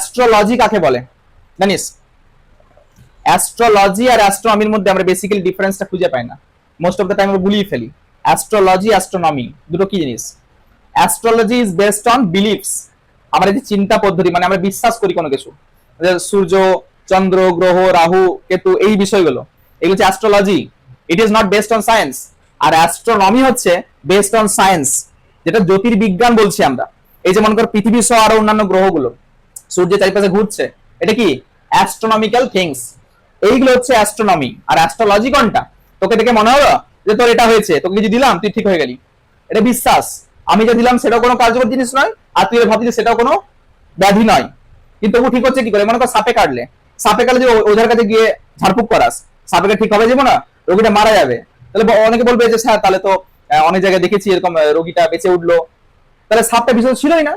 Astrology কাকে বলে জানিস? অ্যাস্ট্রোলজি আর অ্যাস্ট্রোনমির মধ্যে আমরা বেসিক্যালি ডিফারেন্সটা খুঁজে পাই না, মোস্ট অফ দ্য টাইম আমরা ভুলিয়ে ফেলি। অ্যাস্ট্রোলজি অ্যাস্ট্রোনমি দুটো কি জিনিস? Astrology is based on beliefs, আমরা যে চিন্তা পদ্ধতি, মানে আমরা বিশ্বাস করি কোনো কিছু, সূর্য, চন্দ্র, গ্রহ, রাহু, কেতু, এই বিষয়গুলো, এগুলো হচ্ছে astrology. It is not based on science. আর অ্যাস্ট্রোনমি হচ্ছে বেসড অন সায়েন্স, যেটা জ্যোতির্বিজ্ঞান বলছি আমরা। এই যে মনে করো পৃথিবী সহ আরো অন্যান্য গ্রহগুলো সূর্যের চারিপাশে ঘুরছে, এটা কি অ্যাস্ট্রোনমিক্যাল থিংস, এইগুলো হচ্ছে অ্যাস্ট্রোনমি। আর অ্যাস্ট্রোলজি কোনটা? তোকে দেখে মনে হলো যে তোর এটা হয়েছে, তোকে কিছু দিলাম তুই ঠিক হয়ে গেলি, এটা বিশ্বাস। আমি যা দিলাম সেটাও কোনো কার্যকর জিনিস নয়, আর তুই ভাবছিস সেটাও কোনো ব্যাধি নয়, কিন্তু তবু ঠিক হচ্ছে কি করে? মনে কর সাপে কাটলে, সাপে কাটলে যে ওঝার কাছে গিয়ে ঝাড়ফুঁক করাস, সাপেকে ঠিক হবে যাবো না, রোগীটা মারা যাবে। তাহলে অনেকে বলবে যে স্যার তাহলে তো অনেক জায়গায় দেখেছি এরকম রোগীটা বেঁচে উঠলো, তাহলে সাপটা বিষয় ছিলই না।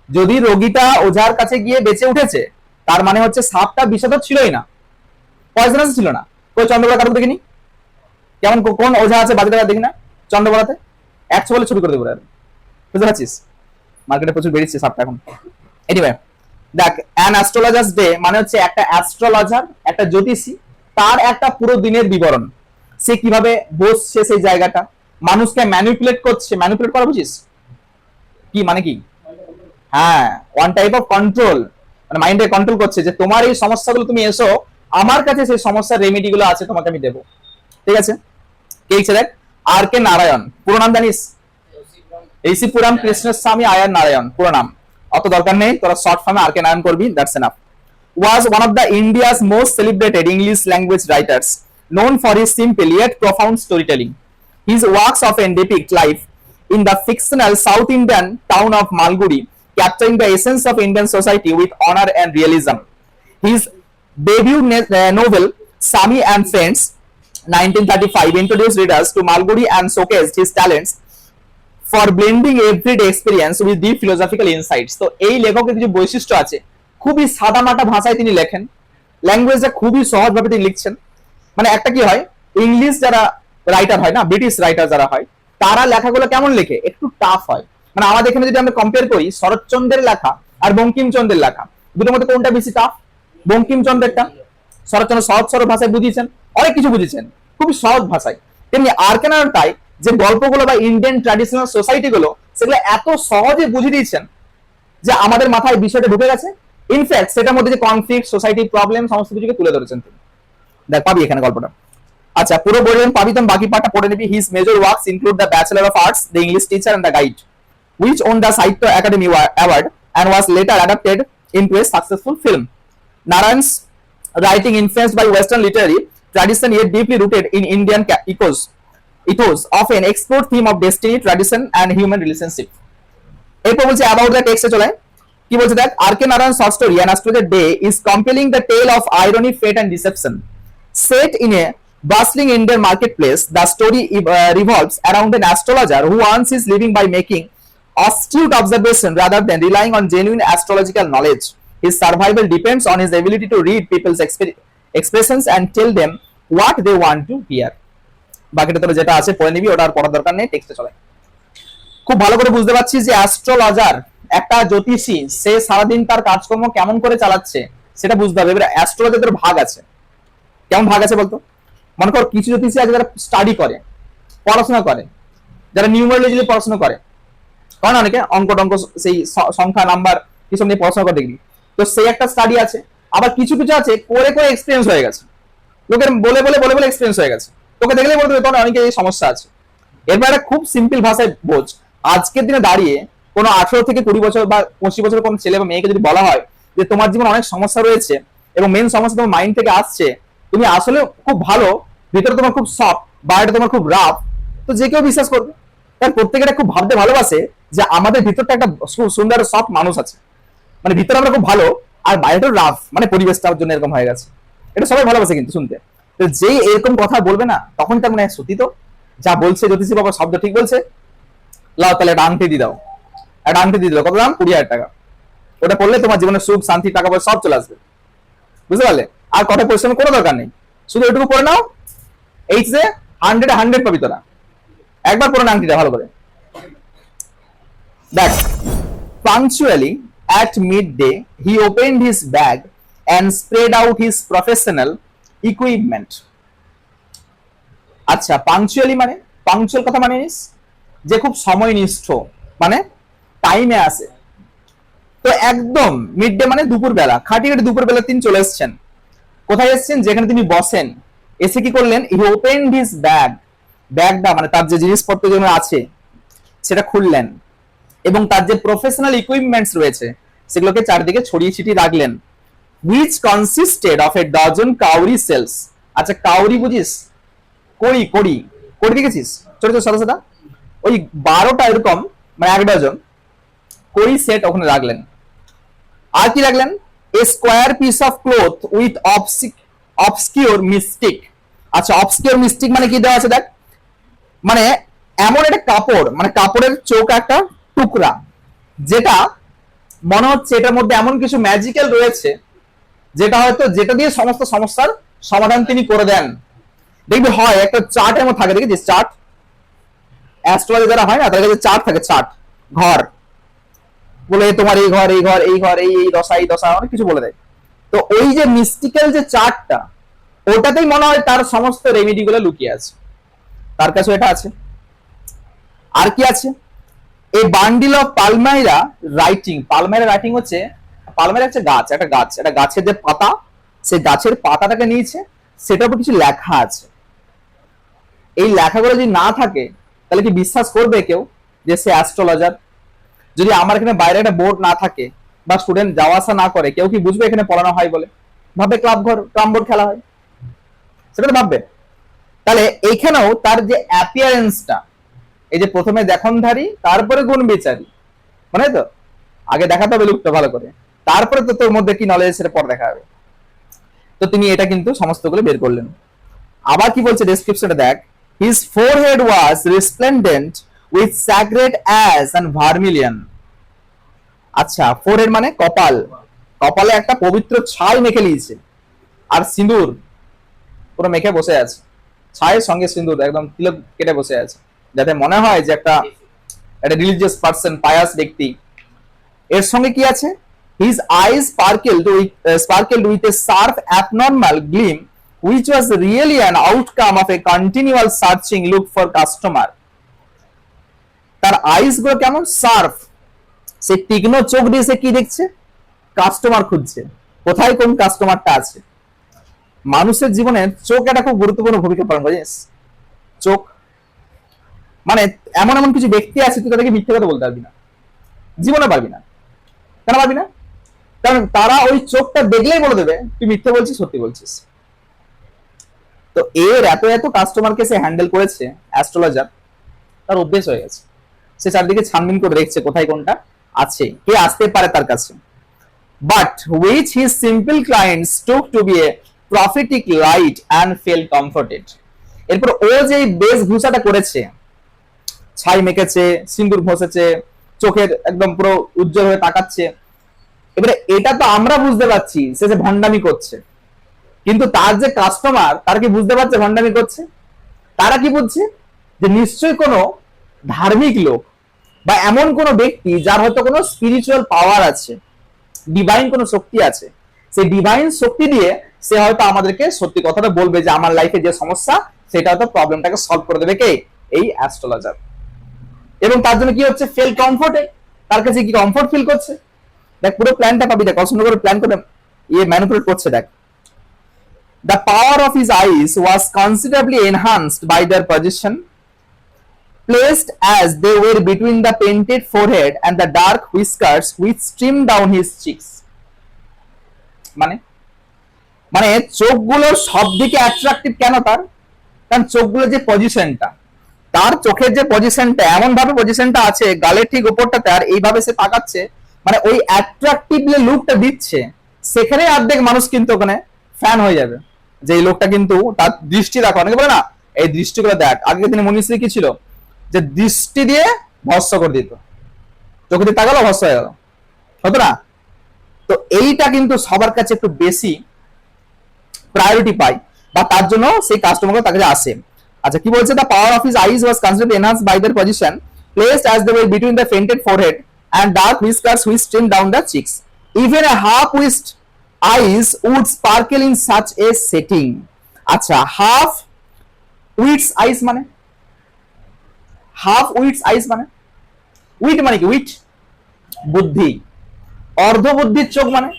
যদি রোগীটা ওঝার কাছে গিয়ে বেঁচে উঠেছে, তার মানে হচ্ছে সাপটা বিষধর ছিলই না, পয়জনাস ছিল না। কোন চন্দ্রবড়া কারুক দেখিনি? কেমন কোন ওঝা আছে বাজারে দেখি না চন্দ্রবড়াতে? 100 বলে ছবি করে দেবো, বুঝতে পারছিস? মার্কেটে প্রচুর বেরিয়েছে সাপটা এখন। এনিওয়ে দেখ, অ্যান অ্যাস্ট্রোলজার্স ডে মানে হচ্ছে একটা অ্যাস্ট্রোলজার, একটা জ্যোতিষী, তার একটা পুরো দিনের বিবরণ, সে কিভাবে বসছে সেই জায়গাটা, মানুষকে ম্যানিপুলেট করছে। ম্যানিপুলেট করা বুঝিস কি মানে? কি? হ্যাঁ, ওয়ান টাইপ অফ কন্ট্রোল, মানে মাইন্ডে কন্ট্রোল করছে যে তোমার এই সমস্যাগুলো তুমি এসো আমার কাছে, সেই সমস্যার রেমেডি গুলো আছে তোমাকে আমি দেবো। ঠিক আছে? কে হচ্ছে দেখ, আর কে নারায়ণ, পুরো নাম জানিস? এইসি পুরাম কৃষ্ণস্বামী আয়ার নারায়ণ, পুরো নাম অত দরকার নেই, তোরা শর্ট ফর্মে আর কে নারায়ণ করবি, that's enough. Was one of the India's most celebrated English language writers, known for his simple yet profound storytelling. His works often depict life in the fictional South Indian town of Malgudi, capturing the essence of Indian society with honor and realism. His debut novel, Sami and Friends, 1935, introduced readers to Malgudi and showcased his talents for blending everyday experience with deep philosophical insights. তো এই লেখকের কিছু বৈশিষ্ট্য আছে, খুবই সাদামাটা ভাষায় তিনি লেখেন, ল্যাঙ্গুয়েজটা খুবই সহজভাবে তিনি লিখছেন। মানে একটা কি হয়, ইংলিশ যারা রাইটার হয় না, ব্রিটিশ রাইটার যারা হয়, তারা লেখাগুলো কেমন লেখে, একটু টাফ হয়। মানে আমাদের এখানে যদি আমরা কম্পেয়ার করি শরৎচন্দ্রের লেখা আর বঙ্কিমচন্দ্রের লেখা, দুটোর মধ্যে কোনটা বেশি টাফ? বঙ্কিমচন্দ্রেরটা। শরৎচন্দ্র সহজ সরল ভাষায় বুঝিয়েছেন, অনেক কিছু বুঝিয়েছেন খুবই সহজ ভাষায়। তেমনি আর কে নারায়ণ তাই, যে গল্পগুলো বা ইন্ডিয়ান ট্র্যাডিশনাল সোসাইটি গুলো সেগুলো এত সহজে বুঝিয়ে দিয়েছেন যে আমাদের মাথায় বিষয়টা ঢুকে গেছে। ইনফ্যাক্ট সেটার মধ্যে যে কনফ্লিক্ট, সোসাইটি প্রবলেম, সমস্ত কিছুকে তুলে ধরেছেন তিনি। দেখ পাবি এখানে গল্পটা। আচ্ছা পুরো বললেন পাবি, তখন বাকি পার্টটা পড়ে নিবি। His major works include the bachelor of arts, the English teacher and the guide, which won the Sahitya Academy Award and was later adapted into a successful film. Narayan's writing influenced by Western literary tradition yet deeply rooted in Indian ethos of an explored theme of destiny, tradition and human relationship. এরপর বলছে about the text এ চলে কি বলছে দেখ, আর কে Narayan short story An Astrologer Day is compelling the tale of irony, fate and deception. Set in a bustling Indian marketplace, the story revolves around an astrologer who earns his living by making astute observation rather than relying on genuine astrological knowledge. His survival depends on his ability to read people's expressions and tell them what they want to hear. বাকিটা তোরা যেটা আছে পড়ে নিবি, ওটা আর পড়ার দরকার নেই, টেক্সটে চলে। খুব ভালো করে বুঝতে পারছিস যে অ্যাস্ট্রোলজার, একটা জ্যোতিষী, সে সারাদিন তার কাজকর্ম কেমন করে চালাচ্ছে সেটা বুঝতে হবে। এবার অ্যাস্ট্রোলজারদের ভাগ আছে, কেমন ভাগ আছে বলতো? মনে কর কিছু জ্যোতিষী আছে যারা স্টাডি করে, পড়াশোনা করে, যারা নিউমারোলজি পড়াশোনা করে, কারণ অনেকে অঙ্ক টঙ্ক সেই সংখ্যা নাম্বার কিছু নিয়ে পড়াশোনা করে দেখবি, তো সেই একটা স্টাডি আছে। আবার কিছু কিছু আছে করে করে এক্সপিরিয়েন্স হয়ে গেছে, লোকের বলে বলে বলে বলে এক্সপিরিয়েন্স হয়ে গেছে, তোকে দেখলেই বলতে হবে অনেকে এই সমস্যা আছে। এরপর একটা খুব সিম্পল ভাষায় বোঝ, আজকের দিনে দাঁড়িয়ে কোনো 18 থেকে 20 বছর বা 25 বছরের কোনো ছেলে বা মেয়েকে যদি বলা হয় যে তোমার জীবনে অনেক সমস্যা রয়েছে এবং মেন সমস্যা তোমার মাইন্ড থেকে আসছে, তুমি আসলে খুব ভালো, ভিতরে তোমার খুব সফট, বাইরে তোমার খুব রাফ, তো যে কেউ বিশ্বাস করবে। তার প্রত্যেকেটা খুব ভাবতে ভালোবাসে যে আমাদের ভিতরটা একটা সুন্দর সফট মানুষ আছে, মানে ভিতরে আমরা খুব ভালো আর বাইরেটা রাফ, মানে পরিবেশটার জন্য এরকম হয়ে গেছে। এটা সবাই ভালোবাসে কিন্তু শুনতে। তো যেই এরকম কথা বলবে না, তখন তার মনে হয় সত্যি তো যা বলছে জ্যোতিষী বাবা শব্দ ঠিক বলছে, লাও তাহলে একটা আংটি দিয়ে দাও। একটা আংটি দিয়ে দিল, কত দাম? 20,000 টাকা। ওটা পড়লে তোমার জীবনে সুখ, শান্তি, টাকা পয়সা সব চলে আসবে, বুঝতে পারলে? আর কথা পরিশ্রমের কোনো দরকার নেই, শুধু ওইটুকু পড়ে নাও, এইচে 100 পাবি তোরা। একবার পড়ে না আংটিটা ভালো করে। দেখ, পাংচুয়ালি at midday he opened his bag and spread out his professional equipment. আচ্ছা, পাংচুয়ালি মানে, পাংচুয়াল কথা মানে নিস যে খুব সময়নিষ্ঠ, মানে টাইমে আসে। তো একদম মিড ডে মানে দুপুর বেলা, খাটি খাটি দুপুর বেলা তিনি চলে এসেছেন। কোথায় এসেছেন? যেখানে তিনি বসেন। এসে কি করলেন? হি ওপেনড হিজ ব্যাগ, ব্যাগটা মানে তার যে জিনিসপত্র যেগুলো আছে সেটা খুললেন, এবং তার যে প্রফেশনাল ইকুইপমেন্টস রয়েছে সেগুলোকে চারদিকে ছড়িয়ে ছিটিয়ে রাখলেন। which consisted of a dozen cowrie cells. আচ্ছা, কাউরি বুঝিস? কড়ি, কড়ি, কড়ি দেখেছিস ছোট ছোট সাদা সাদা, ওই 12টা এরকম, মানে 1 ডজন কড়ি সেট ওখানে রাখলেন। আর কি রাখলেন? A square piece of cloth with obscure mystic. আচ্ছা, অবসকিউর মিস্টিক মানে কি দেওয়া আছে দেখ, মানে এমন একটা কাপড়, মানে কাপড়ের চৌকা একটা টুকরা, যেটা মনে হচ্ছে এটার মধ্যে এমন কিছু ম্যাজিক্যাল রয়েছে যেটা হয়তো, যেটা দিয়ে সমস্ত সমস্যার সমাধান তিনি করে দেন। দেখবি হয় একটা চার্ট এমন থাকে, দেখেছিস চার্ট? অ্যাস্ট্রোলজি যারা হয় না তাদের কাছে চার্ট থাকে, চার্ট, ঘর বলে তোমার এই ঘর, এই ঘর, এই ঘর, এই এই দশা, এই দশা, অনেক কিছু বলে দেয়। তো ওই যে মিস্টিক্যাল যে চার্টটা, ওটাতেই মনে হয় তার সমস্ত রেমেডি গুলো লুকিয়ে আছে, তার কাছে এটা আছে। আর কি আছে? এই বান্ডিল অফ পালমাইরা রাইটিং। পালমাইরা রাইটিং হচ্ছে, পালমাইরা হচ্ছে গাছ, একটা গাছ, একটা গাছের যে পাতা, সেই গাছের পাতাটাকে নিয়েছে, সেটার উপর কিছু লেখা আছে। এই লেখাগুলো যদি না থাকে তাহলে কি বিশ্বাস করবে কেউ যে সে অ্যাস্ট্রোলজার? যদি আমার এখানে বাইরে একটা বোর্ড না থাকে বা স্টুডেন্ট যাওয়া আসা না করে, কেউ কি বুঝবে এখানে পড়ানো হয় বলে? ভাববে ক্লাব ঘর, ক্রাম বোর্ড খেলা হয়, সেটা তো ভাববে। তাহলে এইখানেও তার যে অ্যাপিয়ারেন্সটা, এই যে প্রথমে দেখনধারী, তারপরে গুণ বিচারী, মানে তো আগে দেখাতে হবে লুকটা ভালো করে, তারপরে তো তোর মধ্যে কি নলেজ সেটা পর দেখা হবে। তো তিনি এটা কিন্তু সমস্তগুলো বের করলেন। আবার কি বলছে ডেসক্রিপশনটা দেখ, his forehead was resplendent with sacred ash and vermilion. আচ্ছা, ফোরহেড মানে কপাল, কপালে একটা পবিত্র ছাই মেখে নিয়েছে, আর সিঁদুর পুরো মেখে বসে আছে, ছায়ের সঙ্গে সিঁদুর একদম তিলক কেটে বসে আছে, যাতে মনে হয় যে একটা রিলিজিয়াস পার্সন, পায়াস ব্যক্তি। এর সঙ্গে কি আছে? his eyes sparkled with a sharp abnormal gleam which was really an outcome of a continual searching look for customer. তার আইস গুলো কেমন শার্প, সে তীক্ষ্ণ চোখ দিয়ে সে কি দেখছে? কাস্টমার খুঁজছে। কোথায় কোন কাস্টমারটা আছে? মানুষের জীবনে চোখ একটা খুব গুরুত্বপূর্ণ ভূমিকা পালন করে। চোখ মানে এমন এমন কিছু ব্যক্তি আছে, তুই তাদেরকে মিথ্যে কথা বলতে পারবি না, জীবনে পারবি না। কেন পারবি না? কারণ তারা ওই চোখটা দেখলেই বলে দেবে তুই মিথ্যে বলছিস, সত্যি বলছিস। তো এর এত এত কাস্টমারকে সে হ্যান্ডেল করেছে, অ্যাস্ট্রোলজার, তার অভ্যেস হয়ে গেছে। সে চারদিকে ছানবিন করে দেখছে কোথায় কোনটা আছে, কে আসতে পারে তার কাছে। But which his simple clients took to be a prophetic light and felt comforted. এরপর ও যে বেশভূষাটা করেছে, ছাই মেখেছে, সিন্দুর ঘষেছে, চোখের একদম পুরো উজ্জ্বল হয়ে তাকাচ্ছে, এবারে এটা তো আমরা বুঝতে পারছি সে যে ভণ্ডামি করছে, কিন্তু তার যে কাস্টমার, তারা কি বুঝতে পারছে ভণ্ডামি করছে? তারা কি বুঝছে? যে নিশ্চয়ই কোনো ধার্মিক লোক বা এমন কোনো ব্যক্তি যার হয়তো কোনো স্পিরিচুয়াল পাওয়ার আছে, ডিভাইন কোনো শক্তি আছে, সেই ডিভাইন শক্তি দিয়ে সে হয়তো আমাদেরকে সত্যি কথাটা বলবে যে আমার লাইফে যে সমস্যা সেটা হয়তো প্রবলেমটাকে সলভ করে দেবে কে? এই অ্যাস্ট্রোলজার। এবং তার জন্য কি হচ্ছে? ফিল কমফোর্টে, তার কাছে কি কমফোর্ট ফিল করছে। দেখ পুরো প্ল্যানটা পাবি, দেখ পছন্দ করে প্ল্যান করে ইয়ে ম্যানিপুলেট করছে। দেখ, the power of his eyes was considerably enhanced by their position, placed as they were between the painted forehead and the dark whiskers which streamed down his cheeks. মানে মানে চোখগুলো সব দিকে অ্যাট্রাকটিভ কেন তার? কারণ চোখগুলো যে পজিশনটা, তার চোখের যে পজিশনটা, এমন ভাবে পজিশনটা আছে গালের ঠিক উপরটাতে, আর এইভাবে সে তাকাচ্ছে, মানে ওই অ্যাট্রাকটিভ যে লুকটা দিচ্ছে, সেখানে অর্ধেক মানুষ কিন্তু ওখানে ফ্যান হয়ে যাবে যে এই লোকটা কিন্তু, তার দৃষ্টি দেখো, অনেকে বলে না এই দৃষ্টিগুলো দেখ। আগের দিনে মনীষী কি ছিল? যে দৃষ্টি দিয়ে ভস্ম করে দিত, চোখে দিয়ে তাকালো ভস্ম হয়ে গেল, হতো না? তো এইটা কিন্তু সবার কাছে একটু বেশি প্রায়োরিটি পায়, বা তার জন্য সেই কাস্টমার তার কাছে আসে। আচ্ছা, কি বলছে? the power of his eyes was considerably enhanced by their position, placed as they were between the painted forehead and dark whiskers which stream down the cheeks. Even a half-wished eyes would sparkle in such a setting. আচ্ছা, half-wits eyes মানে half-wits eyes মানে wheat মানে কি? Wheat বুদ্ধি, অর্ধবুদ্ধির চোখ মানে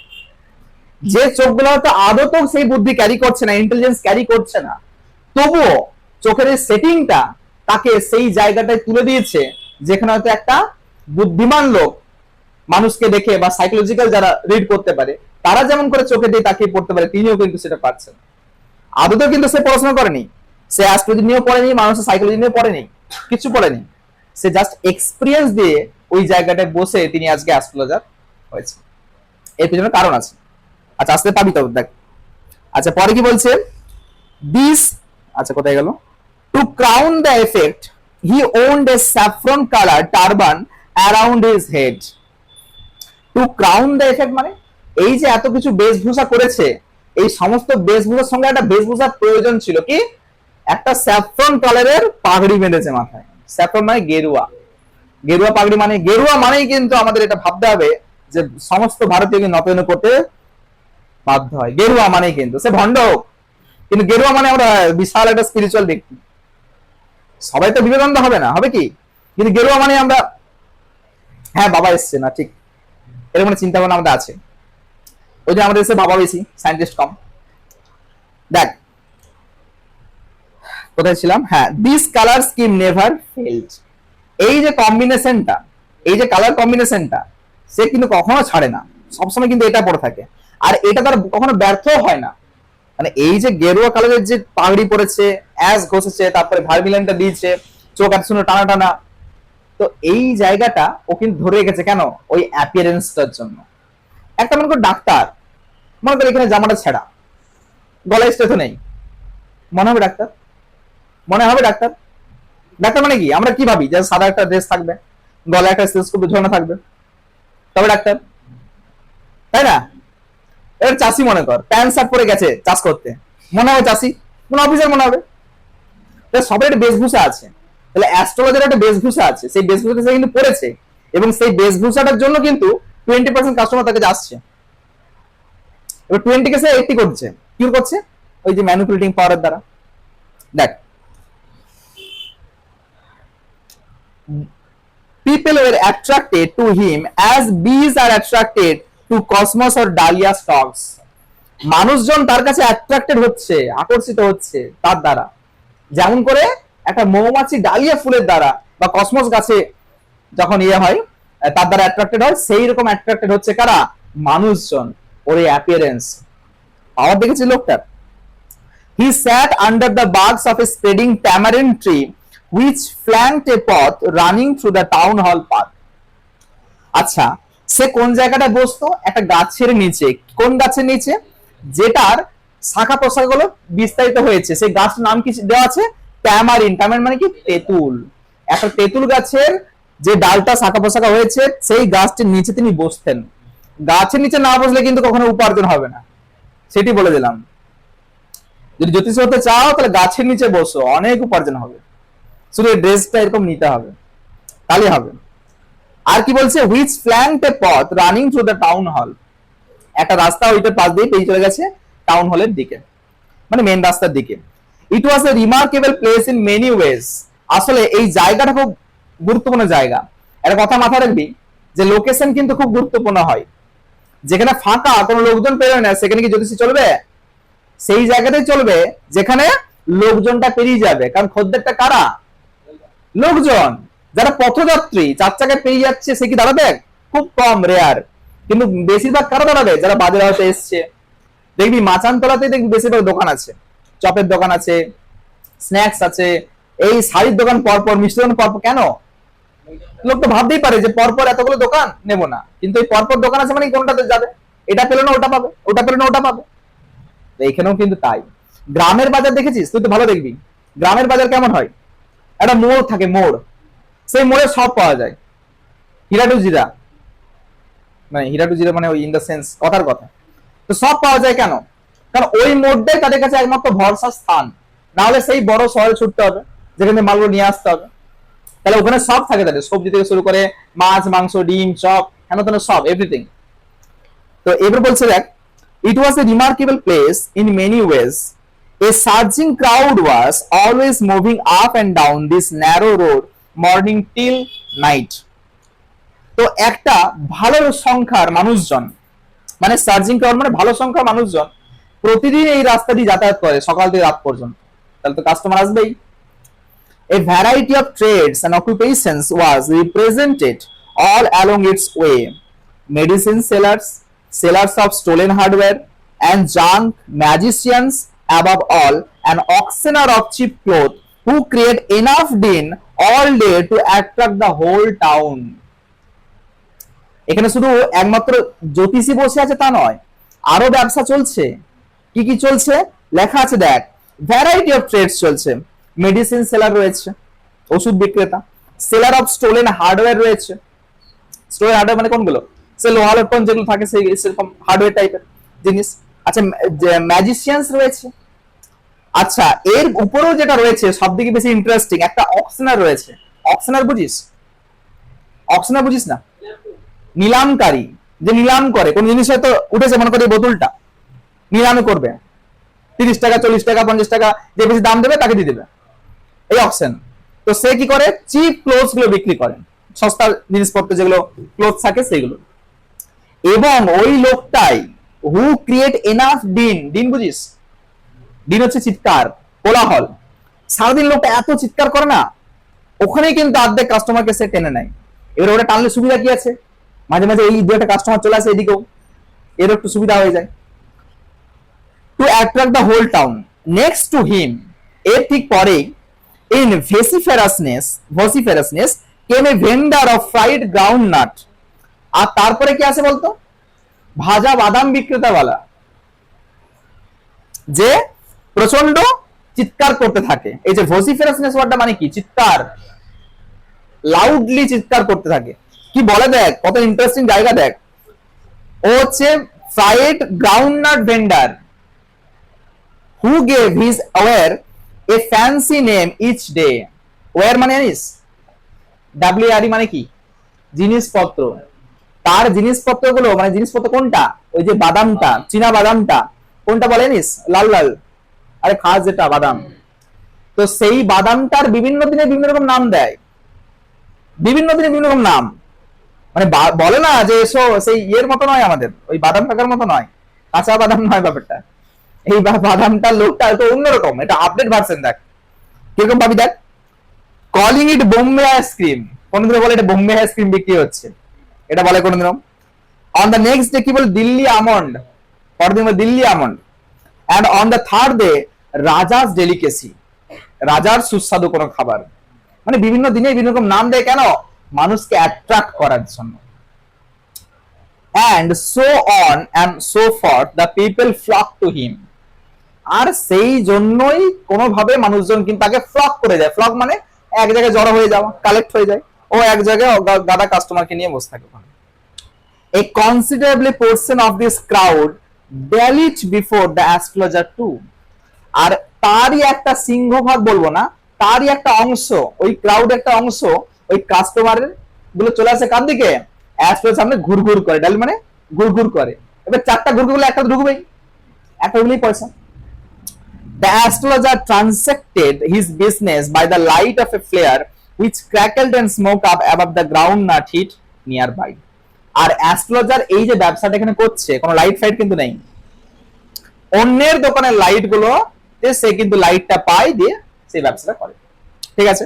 যে চোখগুলো হয়তো আদতেও সেই বুদ্ধি ক্যারি করছে না, ইন্টেলিজেন্স ক্যারি করছে না, তবুও চোখের এই সেটিংটা তাকে সেই জায়গাটায় তুলে দিয়েছে যেখানে হয়তো একটা বুদ্ধিমান লোক মানুষকে দেখে বা সাইকোলজিক্যাল যারা রিড করতে পারে তারা যেমন করে চোখে দিয়ে তাকিয়ে পড়তে পারে, তিনিও কিন্তু সেটা পারছেন। আদতেও কিন্তু সে পড়াশোনা করেনি, সে অ্যাস্ট্রোলজি নিয়েও পড়েনি, মানুষের সাইকোলজি নিয়েও পড়েনি, কিছু পড়েনি, সে জাস্ট এক্সপিরিয়েন্স দিয়ে ওই জায়গাটায় বসে তিনি আজকে অ্যাস্ট্রোলজার হয়েছে। এর পিছনে কারণ আছে। আচ্ছা, আসতে পাবি তো, দেখ। আচ্ছা, পরে কি বলছে? দিস, আচ্ছা কোথায় গেল? To crown the effect he wound a saffron colour turban around his head. To crown the effect মানে এই যে এত কিছু বেশভূষা করেছে, এই সমস্ত বেশভূষার সঙ্গে একটা বেশভূষার প্রয়োজন ছিল, কি? একটা স্যাফরন কালারের পাগড়ি বেঁধেছে মাথায়। স্যাফরন মানে গেরুয়া, গেরুয়া পাগড়ি মানে, গেরুয়া মানেই কিন্তু আমাদের এটা ভাবতে হবে যে সমস্ত ভারতীয়কে নতন করতে বাধ্য হয়। গেরুয়া মানেই কিন্তু সে ভণ্ড হোক, কিন্তু গেরুয়া মানে আমরা বিশাল একটা স্পিরিচুয়াল ব্যক্তি। সবাই তো বিবেকানন্দ হবে না, হবে কি? কিন্তু গেরুয়া মানে আমরা, হ্যাঁ বাবা এসছে না, ঠিক এরকম চিন্তা ভাবনা আমাদের আছে। ওই যে আমাদের দেশে বাবা বেশি, সায়েন্টিস্ট কম। দেখ কোথায় ছিলাম? হ্যাঁ, this colour scheme never failed. এই যে কম্বিনেশনটা, এই যে কালার কম্বিনেশনটা, সে কিন্তু কখনো ছাড়ে না, সবসময় কিন্তু এটা পরে থাকে, আর এটা তার কখনো ব্যর্থ হয় না। মানে এই যে গেরুয়া কালারের যে পাগড়ি পরেছে, অ্যাস ঘষেছে, তারপরে ভার্মিল্যান্ডটা দিয়েছে, চোখ এত সুন্দর টানা টানা, তো এই জায়গাটা ও কিন্তু ধরে রেখেছে কেন? ওই অ্যাপিয়ারেন্সটার জন্য। একটা মনে করো ডাক্তার, মনে করো এখানে জামাটা ছেঁড়া, গলায় স্টেথো নেই, মনে হবে ডাক্তার? মনে হবে ডাক্তার? ডাক্তার মানে কি? আমরা কি ভাবি? যে সাদা একটা ড্রেস থাকবে, গলায় একটা স্টেথোস্কোপ ঝোলানো থাকবে, তবে ডাক্তার, তাই না? এবার চাষি মনে কর, প্যান্ট শার্ট পরে গেছে চাষ করতে, মনে হবে চাষি? কোন অফিসার মনে হবে? সবাই একটা বেশভূষা আছে, তাহলে অ্যাস্ট্রোলজার একটা বেশভূষা আছে, সেই বেশভূষাটা সে কিন্তু পড়েছে, এবং সেই বেশভূষাটার জন্য কিন্তু 20% কাস্টমার তাকে আসছে। এবার 20 কে সে 80 করছে, কি করছে? ওই যে ম্যানিপুলেটিং পাওয়ারের দ্বারা। দেখ, people were attracted to him as bees are attracted to cosmos or dahlia stalks. মানুষজন তার কাছে অ্যাট্রাক্টেড হচ্ছে, আকর্ষিত হচ্ছে তার দ্বারা, যেমন করে একটা মৌমাছি ডালিয়া ফুলের দ্বারা বা কসমস গাছে যখন ইয়ে হয় তার দ্বারা অ্যাট্রাক্টেড হয়, সেই রকম অ্যাট্রাক্টেড হচ্ছে কারা? মানুষজন, ওর এই অ্যাপিয়ারেন্স। পাওয়ার দেখেছি লোকটার। He sat under the barks of a spreading tamarind tree which flanked a path running through the town hall park. আচ্ছা, সে কোন জায়গাটা বসতো? একটা গাছের নিচে। কোন গাছের নিচে? যেটার শাখা প্রশাখাগুলো বিস্তারিত হয়েছে। সেই গাছটার নাম কি দেওয়া আছে? ট্যামারিন। ট্যামারিন মানে কি? তেঁতুল। একটা তেঁতুল গাছের যে ডালটা শাখা প্রশাখা হয়েছে, সেই গাছটির নিচে তিনি বসতেন। গাছের নিচে না বসলে কিন্তু কখনো উপার্জন হবে না, সেটি বলে দিলাম। যদি জ্যোতিষ হতে চাও তাহলে গাছের নিচে বসো, অনেক উপার্জন হবে। শুধু ড্রেসটা এরকম নিতে হবে, তাহলে হবে। আর কি বলছে? হুইচ ফ্ল্যাঙ্কড এ পথ running through the town hall. একটা রাস্তা ওইটার পাশ দিয়ে পেয়ে চলে গেছে টাউন হলের দিকে, মানে মেন রাস্তার দিকে। It was a remarkable place in many ways. আসলে এই জায়গাটা খুব গুরুত্বপূর্ণ জায়গা। একটা কথা মাথায় রাখবি যে লোকেশন কিন্তু খুব গুরুত্বপূর্ণ হয়। যেখানে ফাঁকা কোনো লোকজন পেরোয় না, সেখানে কি জ্যোতিষী চলবে? সেই জায়গাটাই চলবে যেখানে লোকজনটা পেরিয়ে যাবে। কারণ খদ্দেরটা কারা? লোকজন। যারা পথযাত্রী, চার চাকায় পেরিয়ে যাচ্ছে, সে কি দাঁড়াবে? খুব কম, রেয়ার। কিন্তু বেশিরভাগ কারা দাঁড়াবে? যারা বাজারে হয়তো এসছে। দেখবি মাচানতলাতে দেখবি বেশিরভাগ দোকান আছে, চপের দোকান আছে, স্ন্যাক্স আছে, এই শাড়ির দোকান পরপর, মিষ্টি দোকান পরপর। কেন? লোক তো ভাবতেই পারে যে পরপর এতগুলো দোকান নেব না, কিন্তু এই পরপর দোকান আছে মানে কোনটাতে যাবে? এটা পেলো না ওটা পাবে, ওটা পেলো না ওটা পাবে। এখানেও কিন্তু তাই। গ্রামের বাজার দেখেছিস? তুই তো ভালো দেখবি গ্রামের বাজার কেমন হয়। একটা মোড় থাকে, মোড়, সেই মোড়ে সব পাওয়া যায়। হীরা টু জিরা, মানে হীরা টু জিরা মানে ওই ইন দ্য সেন্স, কথার কথা। তো সব পাওয়া যায় কেন? কারণ ওই মোড়টাই তাদের কাছে একমাত্র ভরসার স্থান। না হলে সেই বড় শহরে ছুটতে হবে, যেখানে মালগুলো নিয়ে আসতে হবে। তাহলে ওখানে সব থাকে, তাদের সবজি থেকে শুরু করে মাছ মাংস ডিম চপ হেন তেন সব এভরিথিং। তো এবার বলছে দেখ, it was a remarkable place in many ways. A surging crowd was always moving up and down this narrow road morning till night. তো একটা ভালো সংখ্যার মানুষজন, মানে সার্জিং ক্রাউড মানে ভালো সংখ্যার মানুষজন প্রতিদিন এই রাস্তা দিয়ে যাতায়াত করে সকাল থেকে রাত পর্যন্ত, তাহলে তো কাস্টমার আসবেই। A variety of trades and occupations was represented all along its way. Medicine sellers, sellers of stolen hardware and junk, magicians, above all, an auctioneer of cheap clothes who create enough din all day to attract the whole town. এখানে শুধু একমাত্র জ্যোতিষী বসে আছে তা নয়, আরো ব্যবসা চলছে। কি কি চলছে লেখা আছে দেখ, ভ্যারাইটি অফ ট্রেডস চলছে, মেডিসিন সেলার রয়েছে ওষুধ বিক্রেতা, সেলার অফ স্টোলেন হার্ডওয়্যার রয়েছে, স্টোলেন হার্ডওয়্যার মানে কোনগুলো, সে লোহা লটকন যেগুলো থাকে সেই সেরকম হার্ডওয়্যার টাইপের জিনিস। আচ্ছা ম্যাজিশিয়ানস রয়েছে। আচ্ছা এর উপরেও যেটা রয়েছে সব থেকে বেশি ইন্টারেস্টিং, একটা অকশনার রয়েছে। অকশনার বুঝিস? অকশনার বুঝিস না? নিলামকারী, যে নিলাম করে কোন জিনিস হয়তো উঠেছে মনে করে বোতলটা নিলামে করবে, 30 টাকা 40 টাকা 50 টাকা যে বেশি দাম দেবে তাকে দিয়ে দেবে, এই অকশন। তো সে কি করে, চিপ ক্লোথস গুলো বিক্রি করে, সস্তা জিনিসপত্র যেগুলো ক্লোথ থাকে সেগুলো। এবং ওই লোকটাই হু ক্রিয়েট এনাফ ডিন, ডিন বুঝিস? ডিন হচ্ছে চিৎকার, কোলাহল। সারাদিন লোকটা এত চিৎকার করে না, ওখানেই কিন্তু অর্ধেক কাস্টমারকে সে টেনে নেয়। এবার ওটা টানলে সুবিধা কি আছে, মাঝে মাঝে এই দুটো কাস্টমার চলে আসে এদিকেও, এর একটু সুবিধা হয়ে যায়। To attract the whole town. Next to him, এর ঠিক পরেই, in vociferousness came a vendor of fried groundnut. আর তারপরে কি আছে বলতো, ভাজা বাদাম বিক্রেতাওয়ালা, যে প্রচন্ড চিৎকার করতে থাকে। এই যে ভসিফেরাসনেস ওয়ার্ডটা মানে কি, চিৎকার, লাউডলি চিৎকার করতে থাকে। কি বলে দেখ, কত ইন্টারেস্টিং জায়গা দেখ। ও হচ্ছে fried groundnut vendor who gave his ware a fancy name each day. Ware মানে জানিস, ডাব্লিউআরই মানে কি, জিনিসপত্র। তার জিনিসপত্রগুলো মানে জিনিসপত্র কোনটা, ওই যে বাদামটা, চীনা বাদামটা কোনটা বলে জানিস, লাল লাল, আরে খাস যেটা বাদাম, তো সেই বাদামটার বিভিন্ন দিনে বিভিন্ন রকম নাম দেয়, বিভিন্ন দিনে বিভিন্ন রকম নাম। মানে বলে না যে এসো, সেই ইয়ের মতো নয়, আমাদের ওই বাদাম টাকার মতো নয়, কাঁচা বাদাম নয় ব্যাপারটা। এই বাদামটার লোকটা তো অন্যরকম, এটা আপডেট ভার্সন। দেখ কিরকম ভাবি, দেখ, কলিং ইট বোম্বে আইসক্রিম, কোনদিন বলে এটা বোম্বে আইসক্রিম বিক্রি হচ্ছে, এটা বলে কোনদিন। অন দ্য নেক্সট ডে কি বলে, দিল্লি আমন্ড, পরের দিন Delhi almond. And on the third day Raja's delicacy, রাজার সুস্বাদু কোনো খাবার। মানে বিভিন্ন দিনে বিভিন্ন রকম নাম দেয়, কেন, মানুষকে অ্যাট্রাক্ট করার জন্য। and so on and so forth the people flock to him। আর সেই জন্যই কোনোভাবে মানুষজন কিন্তু তাকে ফ্লক করে যায়। ফ্লক মানে এক জায়গায় জড়ো হয়ে যাওয়া, কালেক্ট হয়ে যায়, ও এক জায়গায় গাদা কাস্টমারকে নিয়ে বসে থাকে ওখানে। A considerable portion of this crowd dallied before the astrologer too। আর তারই একটা সিংহভাগ বলবো না, তারই একটা অংশ, ওই ক্রাউড একটা অংশ, ওই কাস্টমারের গুলো চলে আসে কার দিকে, অ্যাস্ট্রোলজার সামনে ঘুরঘুর করে, ডাল মানে ঘুরঘুর করে। এবার চারটা ঘুরঘুর করলে একটা ঢুকবেই, একটা হলেই পয়সা। The astrologer transacted his business by the light of a flare which crackled and smoked up above the ground nut heat nearby। R astrologer এই যে ব্যবসাটা এখানে করছে, কোনো লাইট ফাইট কিন্তু নেই, অন্যের দোকানের লাইট গুলো সে কিন্তু লাইটটা পায় দিয়ে সেই ব্যবসাটা করে। ঠিক আছে,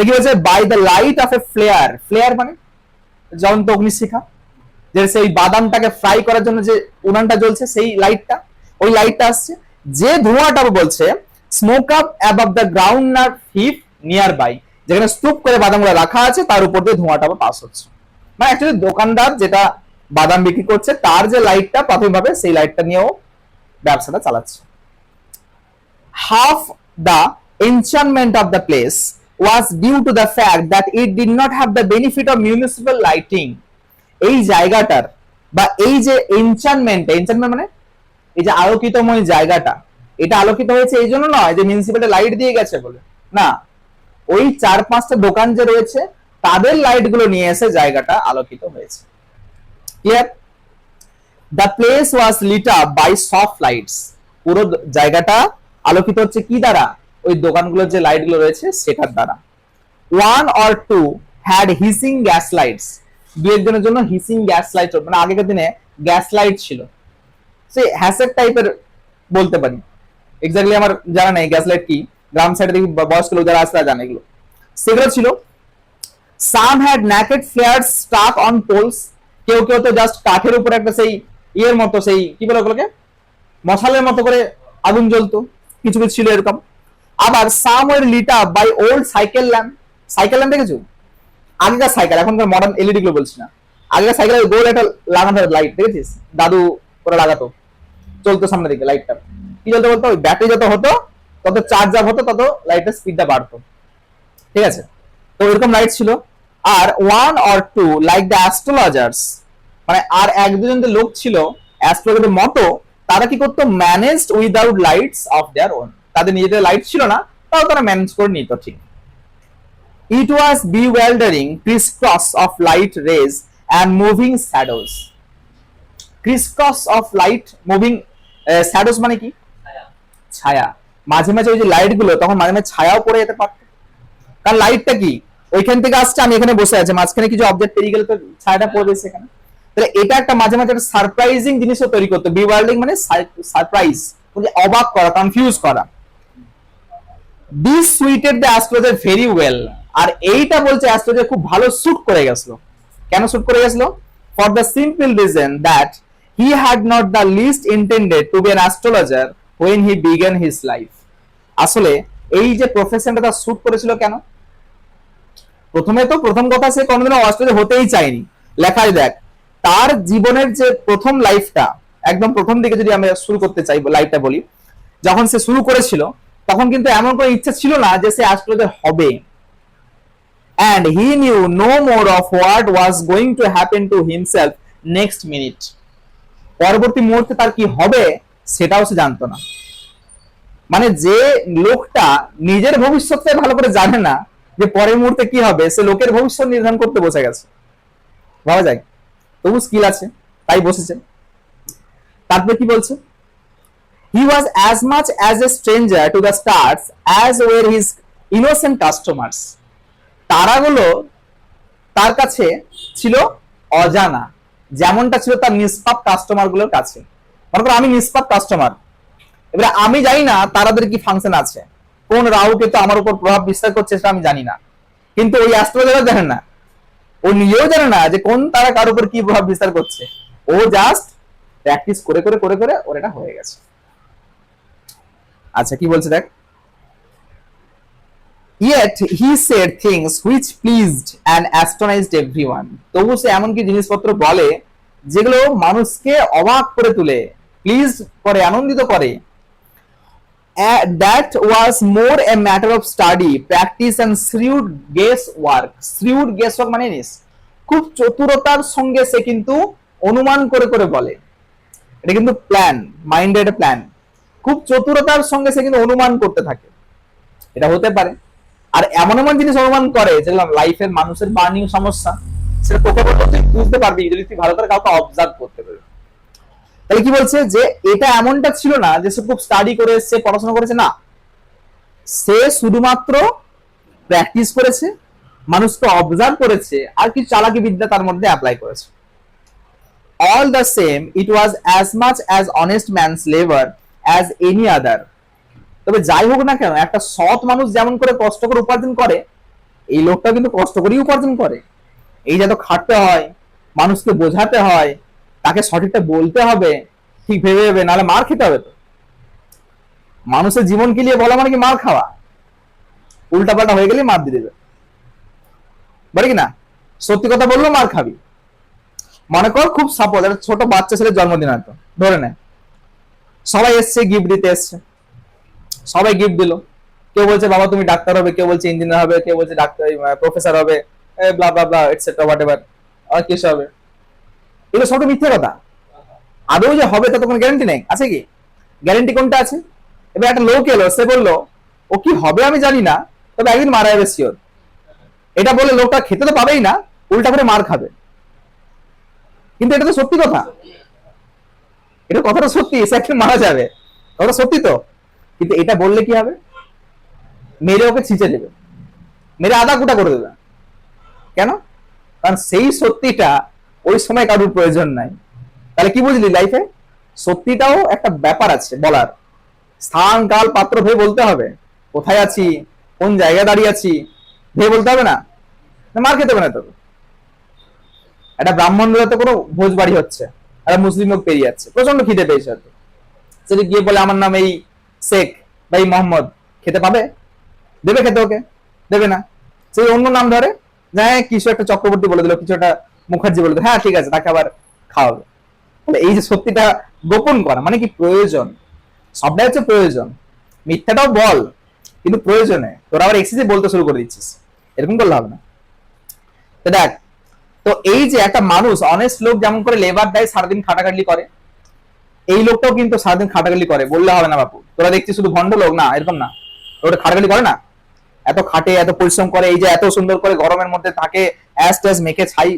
কি বলছে, by the light of a flare. Flare মানে জ্বলন্ত অগ্নিশিখা, যে সেই বাদামটাকে ফ্রাই করার জন্য যে উনানটা জ্বলছে, সেই লাইটটা, ওই লাইটটা আসছে। যে ধোঁয়াটা বলছে smoke up above the groundnut heap nearby, যেখানে স্তূপ করে বাদামগুলো রাখা আছে তার উপর দিয়ে ধোঁয়াটা পাস হচ্ছে। মানে অ্যাকচুয়ালি দোকানদার যেটা বাদাম বিক্রি করছে তার যে লাইটটা প্রাথমিকভাবে, সেই লাইটটা নিয়েও ব্যবসাটা চালাচ্ছে। Half the enchantment of the place was due to the fact that it did not have the benefit of municipal lighting। এই জায়গাটার বা এই যে এনচান্টমেন্ট মানে এই যে আলোকিতময় জায়গাটা, এটা আলোকিত হয়েছে এই জন্য নয় যে মিউনিসিপ্যালিটি লাইট দিয়ে গেছে বলে, না, ওই 4-5টা দোকান যে রয়েছে তাদের লাইট গুলো নিয়ে এসে জায়গাটা আলোকিত হয়েছে। Clear? The place was lit up by soft lights. পুরো জায়গাটা আলোকিত হচ্ছে কি দ্বারা? ওই দোকানগুলোর যে লাইট গুলো রয়েছে সেটার দ্বারা। One or two had hissing gas lights. দু একজনের জন্য হিসিং গ্যাস লাইট, মানে আগেকার দিনে গ্যাস লাইট ছিল, সে হ্যাসেট টাইপের বলতে পারি, এক্স্যাক্টলি আমার জানা নেই গ্যাস লাইট কি, গ্রাম সাইডে দেখি বয়স্ক লোক যারা আছে তারা জানে এগুলো, সেগুলো ছিল। Some had naked flares stuck on poles. কেউ কেউ তো জাস্ট কাঠের উপরে একটা সেই ইয়ের মতো, সেই কি বলে ওগুলোকে, মশালের মতো করে আগুন জ্বলতো, কিছু কিছু ছিল এরকম। আবার some were lit up by old cycle lamp. Cycle lamp দেখেছো? আগেকার সাইকেল, এখনকার মডার্ন এলইডি গুলো বলছি না, আগেকার সাইকেলে গোল একটা লাগানো লাইট দেখেছিস, দাদু করে লাগাতো, চলতো সামনে দিকে লাইটটা, কি বলতো বলতো, ওই ব্যাটারি যত হতো তত চার্জ আপ হতো, তত লাইটের স্পিডটা বাড়তো, ঠিক আছে? তো এরকম লাইট ছিল। আর one or two like the astrologers, মানে আর এক দুজন যে লোক ছিল অ্যাস্ট্রোলজারের মতো, তারা কি করতো, managed without lights of their own. তাদের নিজেদের লাইট ছিল না, তাও তারা ম্যানেজ করে নিত, ঠিক। It was bewildering crisscross of light rays and moving shadows. Crisscross of light moving shadows মানে কি? ছায়া। মাঝে মাঝে ওই যে লাইট গুলো তখন মাঝে মাঝে ছায়াও পড়ে যেতে পারত, কারণ লাইটটা কি ওইখান থেকে আসছে, আমি এখানে বসে আছি, মাঝখানে কিছু অবজেক্ট পেরিয়ে গেলে তো ছায়াটা পড়ে যাচ্ছে এখানে। তাহলে এটা একটা মাঝে মাঝে একটা সারপ্রাইজিং জিনিসও তৈরি করতো। বিওয়ার্ল্ডিং মানে সারপ্রাইজ, অবাক করা, কনফিউজ করা। This suited the astrologer very well. আর এইটা বলছে অ্যাস্ট্রোলজার খুব ভালো স্যুট করে গেছিল। কেন স্যুট করে গেছিল? For the simple reason that he had not the least intended to be an astrologer when he began his life. আসলে এই যে প্রফেশনটা তার স্যুট করেছিল কেন? প্রথম কথা, সে কোনোদিনও অ্যাস্ট্রোলজার হতেই চায়নি। লেখায় দেখ, তার জীবনের যে প্রথম লাইফটা, একদম প্রথম দিকে যদি আমি শুরু করতে চাই লাইফটা বলি, যখন সে শুরু করেছিল তখন কিন্তু এমন কোনো ইচ্ছা ছিল না যে সে অ্যাস্ট্রোলজার হবে। And he knew no more of what was going to happen to himself next minute. পরবর্তী মুহূর্তে তার কি হবে সেটাও সে জানতো না। মানে যে লোকটা নিজের ভবিষ্যৎকে ভালো করে জানে না যে পরের মুহূর্তে কি হবে, সে লোকের ভবিষ্যৎ নির্ধারণ করতে বসে গেছে। ভাবা যায়? তবু স্কিল আছে তাই বসেছে। তারপরে কি বলছে? He was as much as a stranger to the stars as were his innocent customers. তারাগুলো তার কাছে ছিল অজানা, যেমনটা ছিল তার নিষ্পাপ কাস্টমার গুলোর কাছে। মনে করো আমি নিষ্পাপ কাস্টমার, এবারে আমি জানি না তারাদের কি ফাংশন আছে, কোন রাহুকে তো আমার উপর প্রভাব বিস্তার করছে সেটা আমি জানি না, কিন্তু ওই অ্যাস্ট্রোলজার জানে না, ও নিজেও জানে না যে কোন তারা কার উপর কি প্রভাব বিস্তার করছে। ও জাস্ট প্র্যাকটিস করে করে করে করে ওর এটা হয়ে গেছে। আচ্ছা কি বলছে দেখ, Yet he said things which pleased and astonished everyone. তবু সে এমন কি জিনিসপত্র বলে যেগুলো মানুষকে অবাক করে তুলে, প্লিজ করে, আনন্দিত করে। That was more a matter of study, practice and shrewd guesswork. Shrewd guesswork মানে নিস, খুব চতুরতার সঙ্গে সে কিন্তু অনুমান করে করে বলে। এটা কিন্তু প্ল্যান, মাইন্ডেড প্ল্যান। খুব চতুরতার সঙ্গে সে কিন্তু অনুমান করতে থাকে। এটা হতে পারে। আর এমন এমন জিনিস অনুমান করে যেগুলো লাইফের মানুষের বার্নিং সমস্যা, সেটা তোকে তুই বুঝতে পারবি যদি তুই ভালো করে কাউকে অবজার্ভ করতে পারবি। তাহলে কি বলছে যে এটা এমনটা ছিল না যে সে খুব স্টাডি করে সে পড়াশোনা করেছে, না, সে শুধুমাত্র প্র্যাকটিস করেছে, মানুষকে অবজার্ভ করেছে, আর কিছু চালাকি বিদ্যা তার মধ্যে অ্যাপ্লাই করেছে। All the same, it was as much as honest man's labor as any other. তবে যাই হোক না কেন, একটা সৎ মানুষ যেমন করে কষ্ট করে উপার্জন করে, এই লোকটা কিন্তু কষ্ট করেই উপার্জন করে। এই যত খাটতে হয়, মানুষকে বোঝাতে হয়, তাকে সঠিকটা বলতে হবে, ঠিক ভেবে ভেবে, নাহলে মার খেতে হবে। তো মানুষের জীবন কি নিয়ে বলা মানে কি মার খাওয়া, উল্টাপাল্টা হয়ে গেলে মার দিয়ে দেবে, বলে কি না? সত্যি কথা বললেও মার খাবি। মনে কর খুব সাপোজ একটা ছোট বাচ্চা ছেলের জন্মদিন হয়তো ধরে নেয়, সবাই এসছে গিফট দিতে এসছে, সবাই গিফট দিল, কেউ বলছে বাবা তুমি ডাক্তার হবে, কেউ বলছে ইঞ্জিনিয়ার হবে, কেউ বলছে ডাক্তার প্রফেসর হবে, ব্লা ব্লা ব্লা এটসেট্রা হোয়াটএভার, আর কি হবে। এগুলো সব মিথ্যে কথা। আদৌ যে হবে তা তো কোনো গ্যারান্টি নেই, আছে কি? গ্যারান্টি কোনটা আছে? এবার একটা লোক এলো, সে বললো ও কি হবে আমি জানি না, তবে একদিন মারা যাবে শিওর। এটা বলে লোকটা খেতে তো পাবেই না, উল্টা করে মার খাবে। কিন্তু এটা তো সত্যি কথা, এটা কথাটা সত্যি, সে একদিন মারা যাবে, কথা সত্যি তো। কিন্তু এটা বললে কি হবে, মেরে ওকে ছিঁচে দেবে, মেরে আধা কুটা করে দেবে। কেন? কারণ সেই সত্যিটা ওই সময় কারোর প্রয়োজন নাই। তাহলে কি বুঝলি লাইফে, সত্যিটাও একটা ব্যাপার আছে বলার, স্থান কাল পাত্র ভেবে বলতে হবে। কোথায় আছি, কোন জায়গায় দাঁড়িয়ে আছি ভেবে বলতে হবে না, মার খেতে হবে না। তোর একটা ব্রাহ্মণ বেরোতে কোনো ভোজ বাড়ি হচ্ছে, একটা মুসলিম লোক পেরিয়ে যাচ্ছে, প্রচন্ড খিদে পেয়েছে, সেটা গিয়ে বলে আমার নাম এই শেখ বা এই মোহাম্মদ, খেতে পাবে? দেবে খেতে ওকে? দেবে না। সেই অন্য নাম ধরে, হ্যাঁ কিছু একটা চক্রবর্তী বলে দিল, কিছু একটা মুখার্জি বলে দিল, হ্যাঁ ঠিক আছে, তাকে আবার খাওয়াবে। তাহলে এই যে সত্যিটা গোপন করা মানে কি, প্রয়োজন, সবটাই হচ্ছে প্রয়োজন। মিথ্যাটাও বল, কিন্তু প্রয়োজনে। তোরা আবার এক্সেসিভ বলতে শুরু করে দিচ্ছিস, এরকম করলে হবে না। তো দেখ, তো এই যে একটা মানুষ, অনেস্ট লোক যেমন করে লেবার দেয়, সারাদিন খাটাখাটলি করে, এই লোকটাও কিন্তু সারাদিন খাটাখাটলি করে, বললে হবে না বাপু। তোরা দেখছিস শুধু ভণ্ড লোক, না এরকম না, ওটা খাটাখাটলি করে না, এত খাটে, এত পরিশ্রম করে, এই যে এত সুন্দর করে গরমের মধ্যে থাকে, অ্যাস ট্যাস মেখে, ছাই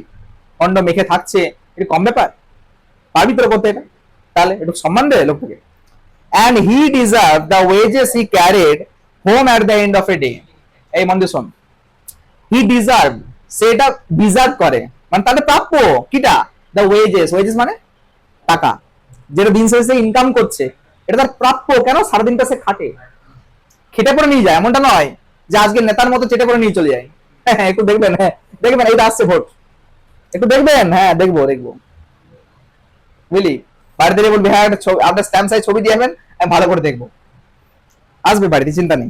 খন্ড মেখে থাকছে, এটা কম ব্যাপার? পারবি তোরা করতে এটা? তাহলে একটু সম্মান দে লোকটাকে। And he deserved the wages he carried home at the end of a day. এই মন দিয়ে শোন, হি ডিজার্ভ, সেটা ডিজার্ভ করে, মানে তাদের প্রাপ্য। কিটা? দ্য ওয়েজেস, ওয়েজেস মানে টাকা, যেটা দিন শেষে ইনকাম করছে, এটা তার প্রাপ্য। কেন? সারাদিনটা সে খাটে, খেটে পরে নিয়ে যায়, এমনটা নয় যে আজকে নেতার মতো চেটে পরে নিয়ে চলে যায়। হ্যাঁ একটু দেখবেন, হ্যাঁ দেখবেন, এইটা আসছে ভোট, একটু দেখবেন, হ্যাঁ দেখবো দেখবো, বুঝলি? বাড়িতে বলবি হ্যাঁ একটা ছবি, আপনার স্ট্যাম্প সাইজ ছবি দিয়ে যাবেন, আমি ভালো করে দেখবো, আসবে বাড়িতে, চিন্তা নেই।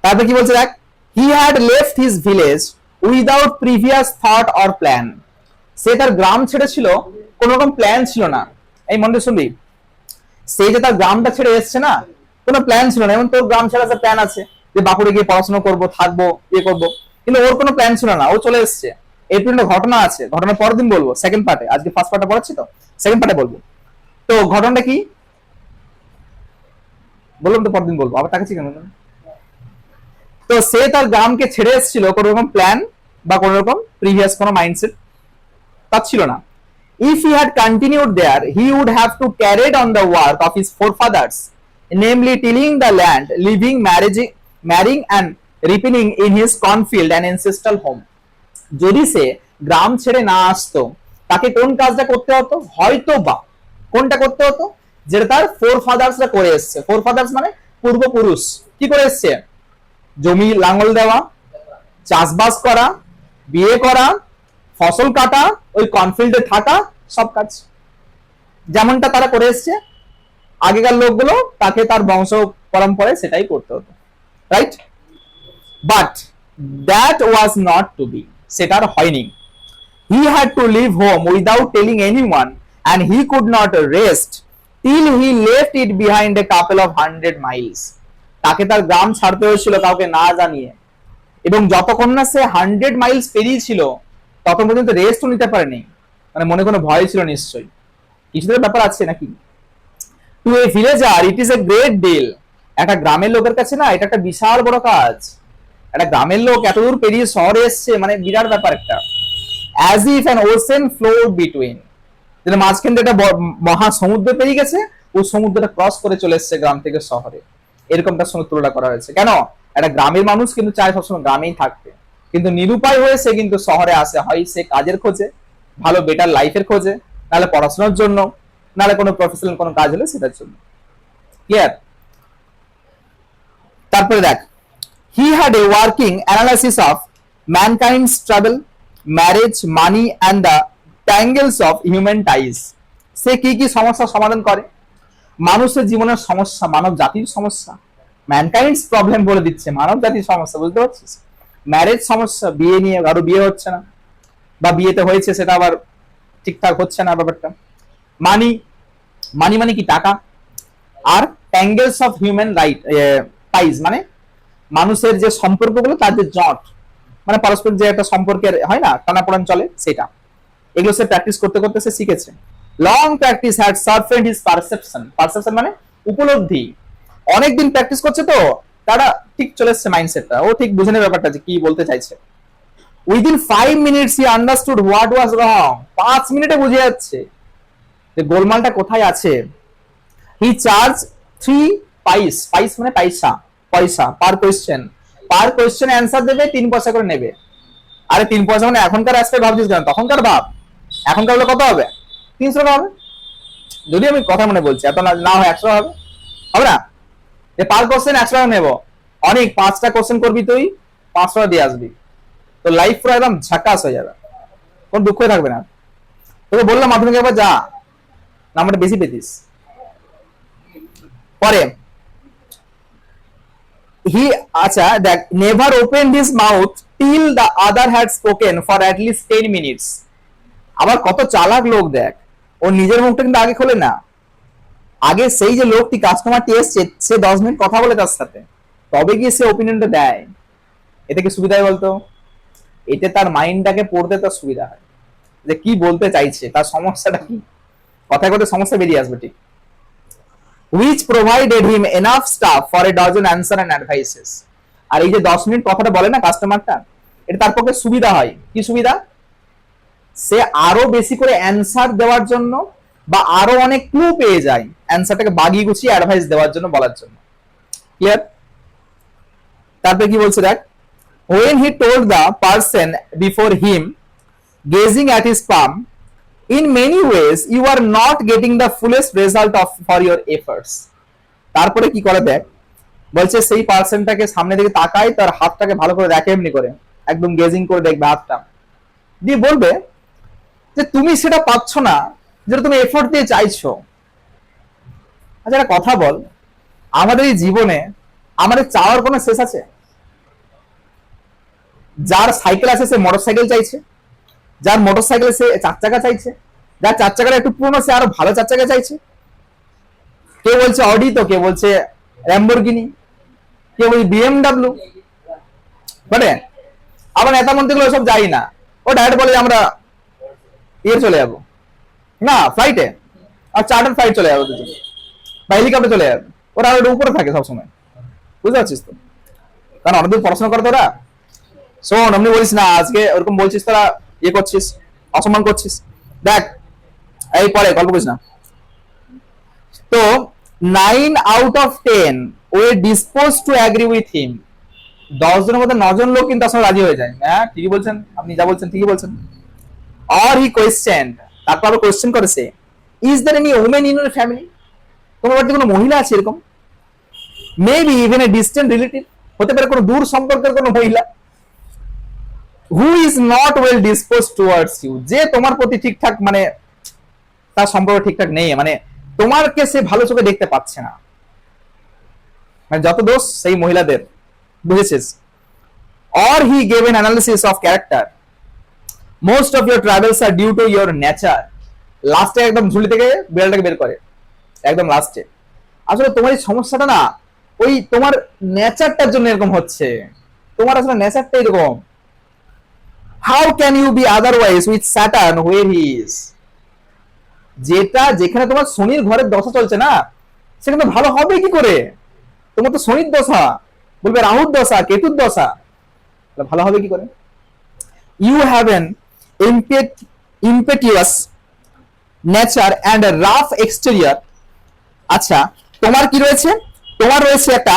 তারপরে কি বলছে দেখ, he had left his village without previous thought or plan. সে তার গ্রাম ছেড়েছিল, কোন রকম প্ল্যান ছিল না। এই মনে শুনবি, সে যে তার গ্রামটা ছেড়ে এসছে না, কোনো প্ল্যান ছিল না। এমন তোর গ্রাম ছেড়ে আসার প্ল্যান আছে যে বাপুরে গিয়ে পড়াশোনা করবো, থাকবো, ইয়ে করবো, কিন্তু ওর কোনো প্ল্যান ছিল না, ও চলে এসছে। এই একটা ঘটনা আছে, ঘটনা পরের দিন বলবো, সেকেন্ড পার্টে। আজকে ফার্স্ট পার্টে পড়াচ্ছি তো, সেকেন্ড পার্টে বলবো। তো ঘটনাটা কি বললাম তো, পরের দিন বলবো, আবার টাকাচ্ছি কেন? তো সে তার গ্রামকে ছেড়ে এসেছিল, কোন রকম প্ল্যান বা কোন রকম প্রিভিয়াস কোন মাইন্ডসেট তার ছিল না। If he had continued there, he would have to carry on the work of his forefathers, namely tilling the land, living, marrying and reaping in his cornfield and ancestral home. যদি সে গ্রাম ছেড়ে না আসতো, তাকে কোন কাজটা করতে হতো? হয়তো বা কোনটা করতে হতো, যেটা তার ফোরফাদার্সরা করে এসছে। ফোরফাদার্স মানে পূর্বপুরুষ কি করে এসছে? জমি লাঙ্গল দেওয়া, চাষবাস করা, বিয়ে করা, ফসল কাটা, ওই কনফিল্ডে থাকা, সব কাজ যেমনটা তারা করে এসছে আগেকার লোকগুলো, তাকে তার বংশ পরম্পরায় সেটাই করতে হতো, right? But that was not to be, সেটা আর হয়নি। He had to leave home without telling anyone and he could not rest till he left it behind a couple of 100 miles. তাকে তার গ্রাম ছাড়তে হয়েছিল কাউকে না জানিয়ে, এবং যতক্ষণ না সে 100 মাইলস পেরিয়েছিল ততক্ষণ পর্যন্ত রেস্টও নিতে পারেনি। মানে মনে কোনো ভয় ছিল নিশ্চয়ই, কিছু তো ব্যাপার আছে নাকি? To a villager it is a great deal. একটা গ্রামের লোকের কাছে না এটা একটা বিশাল বড় কাজ। একটা গ্রামের লোক এত দূর পেরিয়ে শহরে এসছে, মানে বিরাট ব্যাপার একটা। As if an ocean flood between, যেটা মাঝখান দিয়ে একটা মহা সমুদ্র পেরিয়ে গেছে, ওই সমুদ্রটা ক্রস করে চলে এসছে গ্রাম থেকে শহরে, এরকমটার সঙ্গে তুলনা করা হয়েছে। কেন? একটা গ্রামের মানুষ কিন্তু চায় সবসময় গ্রামেই থাকতে, কিন্তু নিরুপায় হয়ে সে কিন্তু শহরে আসে, হয় সে কাজের খোঁজে, ভালো বেটার লাইফের খোঁজে, নাহলে পড়াশোনার জন্য, নাহলে কোনো প্রফেশনাল কোনো কাজ হলে সেটার জন্য। ক্লিয়ার? তারপরে দেখ, he had a working analysis of mankind struggle, marriage, money and the tangles of human ties. সে কি কি সমস্যা সমাধান করে? মানুষের জীবনের সমস্যা, মানব জাতির সমস্যা, ম্যানকাইন্ডস প্রবলেম বলে দিচ্ছে, মানব জাতির সমস্যা, বুঝতে পারছিস? ম্যারেজ সমস্যা, বিয়ে নিয়ে কারো বিয়ে হচ্ছে না, বা বিয়েতে হয়েছে সেটা আবার ঠিকঠাক হচ্ছে না ব্যাপারটা। মানি, মানি মানে কি? টাকা। আর ট্যাঙ্গেলস অফ হিউম্যান টাইজ মানে মানুষের যে সম্পর্কগুলো, তার যে জট, মানে পারস্পরিক যে একটা সম্পর্কের হয় না, টানাপোড়েন চলে, সেটা। এগুলো সে প্র্যাকটিস করতে করতে সে শিখেছে। Long practice had sharpened his perception. Perception মানে উপলব্ধি। অনেকদিন প্র্যাকটিস করছে তো, তারা ঠিক চলে এসছে মাইন্ডসেটটা, ও ঠিক বুঝে নেবে ব্যাপারটা যে কি বলতে চাইছে। Within 5 minutes he understood what was wrong. 5 মিনিটে বুঝে যাচ্ছে যে গোলমালটা কোথায় আছে। হি চার্জ 3 পাইস, পাইস মানে পয়সা, পয়সা পার কোয়েশ্চেন অ্যান্সার দেবে, 3 পয়সা করে নেবে। আরে 3 পয়সা মানে এখনকার অ্যাসপেক্ট ভাবছিস কেন, তখনকার ভাব। এখনকার হলে কত হবে, 300 টাকা হবে। যদি আমি কথা মনে বলছি, এত না হয় 100 হবে, হবে না? যে পার কোশ্চেন 100 টাকা নেবো, অনেক 5টা কোশ্চেন করবি তুই, 500 টাকা দিয়ে আসবি, তো লাইফ পুরো একদম ঝাকাস হয়ে যাবে, কোন দুঃখই থাকবে না। তোকে বললাম মাধ্যমিক একবার যা, নাম্বারটা বেশি পেতিস। পরে হি, আচ্ছা দেখ, never open his mouth till the other had spoken for at least 10 minutes. আবার কত চালাক লোক দেখ, ও নিজের মুখটা কিন্তু আগে খোলে না, আগে সেই যে লোকটি কাস্টমারটি এসছে সে 10 মিনিট কথা বলে তার সাথে, তবে গিয়ে সে ওপিনিয়নটা দেয়। এতে কি সুবিধা হয় বলতো? এতে তার মাইন্ডটাকে পড়তে তার সুবিধা হয়, যে কি বলতে চাইছে, তার সমস্যাটা কি, কথায় কথায় সমস্যা বেরিয়ে আসবে ঠিক। which provided him enough stuff for a dozen answer and advices। আর এই যে 10 মিনিট কথাটা বলে না কাস্টমারটা, এটা তার পক্ষে সুবিধা হয়। কি সুবিধা? সে আরো বেশি করে অ্যান্সার দেওয়ার জন্য, বা আরো অনেক ক্লু পেয়ে যায় অ্যান্সারটাকে বাগিয়ে গুছিয়ে অ্যাডভাইস দেওয়ার জন্য, বলার জন্য। ক্লিয়ার? তারপরে কি বলছে দেখ, when he told the person before him gazing at his palm, in many ways you are not getting the fullest result of for your efforts। তারপরে কি করে দেখ, বলছে সেই পার্সনটাকে সামনে দিকে তাকায়, তার হাতটাকে ভালো করে দেখে, এমনি করে একদম গেজিং করে দেখবে হাতটা, দিয়ে বলবে যে তুমি সেটা পাচ্ছ না যেটা তুমি এফোর্ট দিয়ে চাইছো। আচ্ছা একটা কথা বল, আমাদের এই জীবনে আমাদের চাওয়ার কোনো শেষ আছে? যার সাইকেল আছে সে মোটর সাইকেল চাইছে, যার মোটর সাইকেল সে 4 চাকা চাইছে, যার 4 চাকাটা একটু পুরনো সে আরো ভালো 4 চাকা চাইছে। কেউ বলছে অডি, তো কেউ বলছে ল্যাম্বরগিনি, কেউ বলছে বিএমডাব্লিউ। মানে আবার নেতা মন্ত্রীগুলো সব যাই না, ও ডাইরেক্ট বলে আমরা ইয়ে চলে যাবো না ফ্লাইটে, আর চার্টার ফ্লাইট চলে যাবো দুজন, বা হেলিকপ্টার চলে যাবে, ওরা আরো উপরে থাকে সবসময়। বুঝতে পারছিস তো? কারণ অনেকদিন পড়াশোনা করে তোরা। শোন, এমনি বলিস না, আজকে ওরকম বলছিস তোরা, ইয়ে করছিস, অসম্মান করছিস। দেখ এই পরে গল্প করিস না তো। 9 out of 10 were disposed to agree with him। 10 জনের মধ্যে 9 জন লোক কিন্তু আসলে রাজি হয়ে যায়। হ্যাঁ ঠিকই বলছেন আপনি, যা বলছেন ঠিকই বলছেন। or he questioned, তারপর আবার কোয়েশ্চেন করেছে, is there any woman in your family? তোমার বাড়িতে কোনো মহিলা আছে এরকম? Maybe even a distant relative, হতে পারে কোনো দূর সম্পর্কের কোনো মহিলা। who is not well disposed towards you, যে তোমার প্রতি ঠিকঠাক মানে তার সম্পর্ক ঠিকঠাক নেই, মানে তোমারকে সে ভালো চোখে দেখতে পাচ্ছে না। মানে যত দোষ সেই মহিলাদের, বুঝেছিস? or he gave an analysis of character, most of your troubles are due to your nature। লাস্টে একদম ঝুলি থেকে বিড়ালটাকে বের করে, একদম লাস্টে, আসলে তোমার এই সমস্যাটা না ওই তোমার নেচারটার জন্য এরকম হচ্ছে, তোমার আসলে নেচারটা এরকম। How can you be otherwise with Saturn where he is। যেটা যেখানে তোমার শনির ঘরের দশা চলছে না, সেখানে ভালো হবে কি করে? তোমার তো শনির দশা, বলবে রাহুর দশা, কেতুর দশা, ভালো হবে কি করে? You have an impetuous nature and a rough exterior। আচ্ছা তোমার কি রয়েছে? তোমার রয়েছে একটা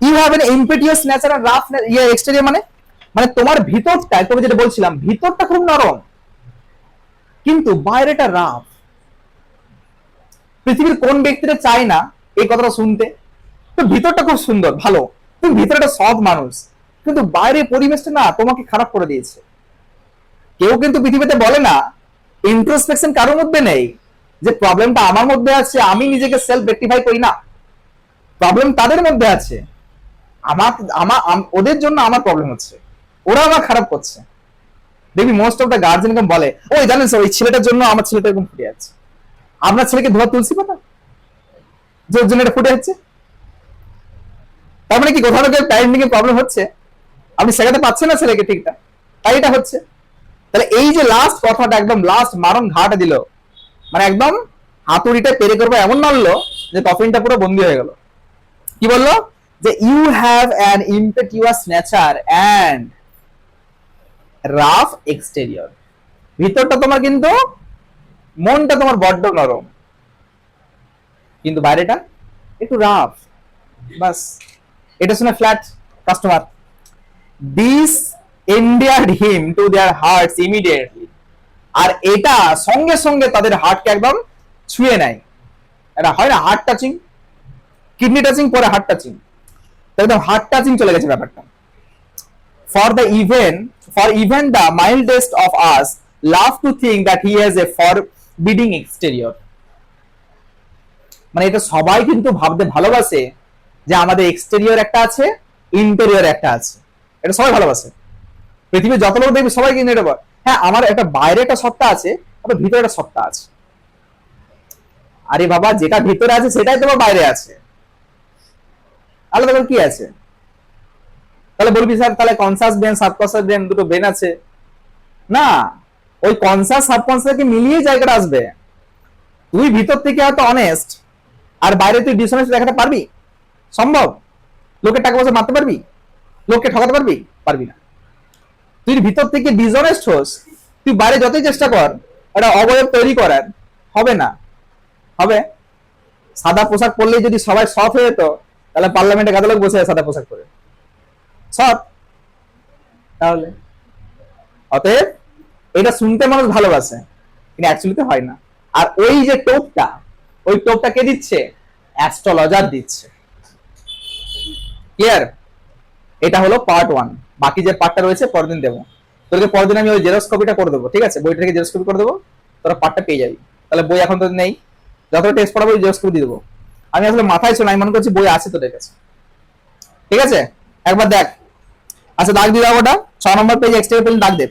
you have an impetuous nature and rough exterior, মানে মানে তোমার ভিতরটা, তোকে যেটা বলছিলাম, ভিতরটা খুব নরম কিন্তু বাইরেটা রাফ। পৃথিবীর কোন ব্যক্তিটা চায় না এই কথাটা শুনতে? তো ভিতরটা খুব সুন্দর ভালো, তুমি ভিতরটা সৎ মানুষ, কিন্তু বাইরে পরিবেশটা না তোমাকে খারাপ করে দিয়েছে। কেউ কিন্তু পৃথিবীতে বলে না, ইন্ট্রোস্পেকশন কারোর মধ্যে নেই, যে প্রবলেমটা আমার মধ্যে আছে, আমি নিজেকে সেলফ রেকটিফাই করি না, প্রবলেম তাদের মধ্যে আছে। আমার আমার ওদের জন্য আমার প্রবলেম হচ্ছে, ওরা আমার খারাপ করছে। দেখবি মোস্ট অফ দ্য গার্জেন এরকম বলে, ওই জানেন ওই ছেলেটার জন্য আমার ছেলেটা এরকম ফুটে যাচ্ছে। আপনার ছেলেকে ধোয়া তুলসী পাতা, যে ওর জন্য এটা ফুটে যাচ্ছে, তার মানে কি কোথাও থেকে প্যারেন্টিং এর প্রবলেম হচ্ছে, আপনি শেখাতে পাচ্ছেন না ছেলেকে ঠিকঠাক, তাই এটা হচ্ছে। তাহলে এই যে লাস্ট কথাটা একদম লাস্ট মারণ ঘাটা দিল, মানে একদম হাতুড়িটা পেরে করবো এমন মারলো যে কফিনটা পুরো বন্দি হয়ে গেল। কি বললো? যে you have an impetuous nature and rough exterior. ভিতরটা তোমার কিন্তু, মনটা তোমার বড্ড নরম, কিন্তু বাইরেটা একটু রাফ, বাস। এটা শুনে flat customer, this endeared him to their hearts immediately. আর এটা সঙ্গে সঙ্গে তাদের হার্টকে একদম ছুঁয়ে নেয়। এটা হয় না হার্ট টাচিং, কিডনি টাচিং পরে হার্ট টাচিং, একদম হার্ট টাচিং চলে গেছে ব্যাপারটা। For even the mildest of us love to think that he has a forbidding exterior. মানে এটা সবাই কিন্তু ভাবতে ভালোবাসে যে আমাদের এক্সটেরিয়র একটা আছে, ইন্টেরিয়র একটা আছে। এটা সবাই ভালোবাসে, পৃথিবীর যত লোক দেখবে সবাই কিন্তু এটা হ্যাঁ আমার একটা বাইরে একটা সত্তা আছে, আবার ভিতরে একটা সত্তা আছে। আরে বাবা, যেটা ভিতরে আছে সেটাই তোমার বাইরে আছে, আলাদা করে কি আছে? তাহলে বলবি স্যার তাহলে কনসাস ব্রেন সাবকনসাস ব্রেন দুটো ব্রেন আছে না, ওই কনসাস সাবকনসাসকে মিলিয়ে জায়গাটা আসবে। তুই ভিতর থেকে হয়তো অনেস্ট, আর বাইরে তুই ডিসঅনেস্ট দেখাতে পারবি? সম্ভব? লোকের টাকা পয়সা মারতে পারবি? লোককে ঠকাতে পারবি? পারবি না। তুই ভিতর থেকে ডিসঅনেস্ট হোস, তুই বাইরে যতই চেষ্টা কর একটা অবয়ব তৈরি করার, হবে না। হবে? সাদা পোশাক পরলেই যদি সবাই সৎ হয়ে যেত, তাহলে পার্লামেন্টে কত লোক বসে আছে সাদা পোশাক পরে সৎ? তাহলে অতএব এটা শুনতে মানুষ ভালোবাসে, কিন্তু অ্যাকচুয়ালিতে হয় না। আর ওই যে টোপটা, ওই টোপটা কে দিচ্ছে? অ্যাস্ট্রোলজার দিচ্ছে। ক্লিয়ার? এটা হলো পার্ট 1। বাকি যে পার্টটা রয়েছে পরদিন দেবো তোকে। পরদিন আমি ওই জেরক্স কপিটা করে দেবো, ঠিক আছে? বইটা থেকে জেরক্স কপি করে দেবো, তোরা পার্টটা পেয়ে যাবি। তাহলে বই এখন তো নেই, যতটা টেস্ট পড়াবো জেরক্স কপি দিয়ে দেবো। আমি আসলে মাথায় ছিল, আমি মনে করছি বই আছে তোদের কাছে, ঠিক আছে? একবার দেখ। আচ্ছা দাগ দিয়ে দাও, ওটা 6 নম্বর পেজ এক্সটেরিয়র পেজ দাগ দে।